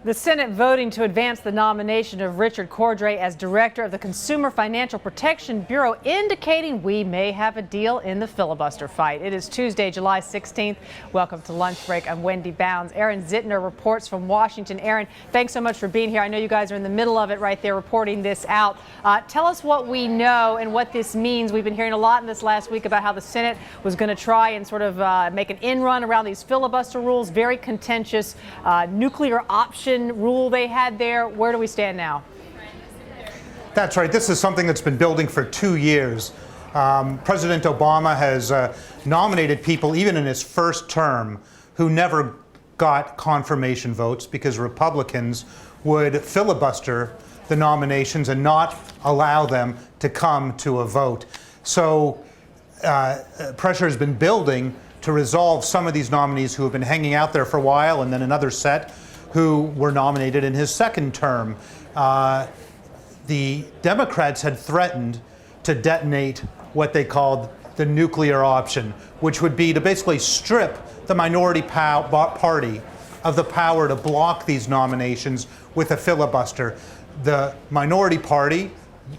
The Senate voting to advance the nomination of Richard Cordray as director of the Consumer Financial Protection Bureau, indicating we may have a deal in the filibuster fight. It is Tuesday, July 16th. Welcome to Lunch Break. I'm Wendy Bounds. Aaron Zitner reports from Washington. Aaron, thanks so much for being here. I know you guys are in the middle of it right there reporting this out. Tell us what we know and what this means. We've been hearing a lot in this last week about how the Senate was going to try and sort of make an in run around these filibuster rules. Very contentious nuclear option rule they had there. Where do we stand now? That's right. This is something that's been building for 2 years. President Obama has nominated people, even in his first term, who never got confirmation votes because Republicans would filibuster the nominations and not allow them to come to a vote. So pressure has been building to resolve some of these nominees who have been hanging out there for a while, and then another set who were nominated in his second term. The Democrats had threatened to detonate what they called the nuclear option, which would be to basically strip the minority party of the power to block these nominations with a filibuster. The minority party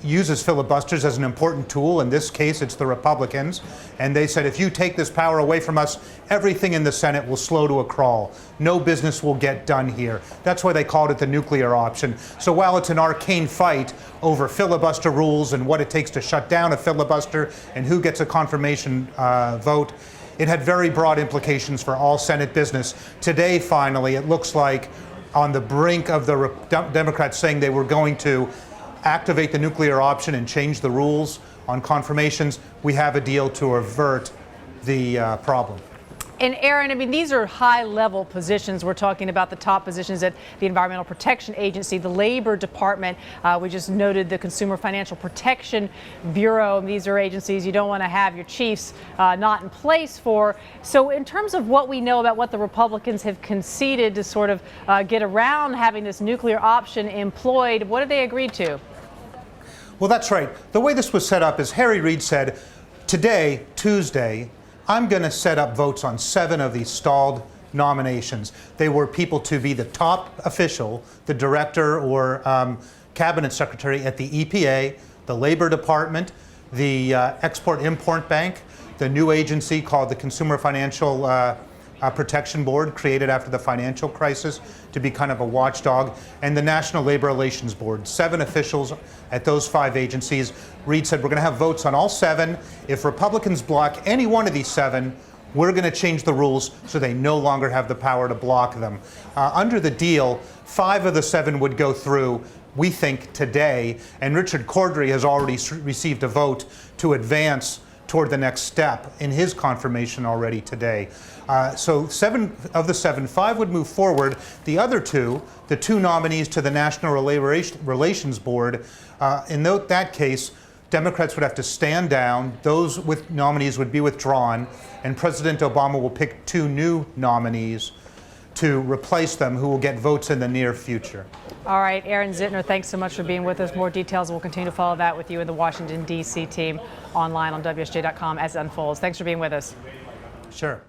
uses filibusters as an important tool. In this case, it's the Republicans. And they said, if you take this power away from us, everything in the Senate will slow to a crawl. No business will get done here. That's why they called it the nuclear option. So while it's an arcane fight over filibuster rules and what it takes to shut down a filibuster and who gets a confirmation vote, it had very broad implications for all Senate business. Today, finally, it looks like on the brink of the Democrats saying they were going to activate the nuclear option and change the rules on confirmations, we have a deal to avert the problem. And Aaron, I mean, these are high-level positions. We're talking about the top positions at the Environmental Protection Agency, the Labor Department. We just noted the Consumer Financial Protection Bureau. These are agencies you don't want to have your chiefs not in place for. So in terms of what we know about what the Republicans have conceded to sort of get around having this nuclear option employed, what have they agreed to? Well, that's right. The way this was set up is Harry Reid said, today, Tuesday, I'm going to set up votes on 7 of these stalled nominations. They were people to be the top official, the director or cabinet secretary at the EPA, the Labor Department, the Export-Import Bank, the new agency called the Consumer Financial Protection Board, created after the financial crisis to be kind of a watchdog, and the National Labor Relations Board. 7 officials at those 5 agencies. Reid said, we're going to have votes on all 7. If Republicans block any one of these 7, we're going to change the rules so they no longer have the power to block them. Under the deal, 5 of the 7 would go through, we think, today, and Richard Cordray has already received a vote to advance toward the next step in his confirmation already today. So 7 of the 7, 5 would move forward. The other 2, the 2 nominees to the National Relations Board, in that case, Democrats would have to stand down. Those nominees would be withdrawn, and President Obama will pick 2 new nominees to replace them who will get votes in the near future. All right, Aaron Zitner, thanks so much for being with us. More details, we'll continue to follow that with you and the Washington, D.C. team online on WSJ.com as it unfolds. Thanks for being with us. Sure.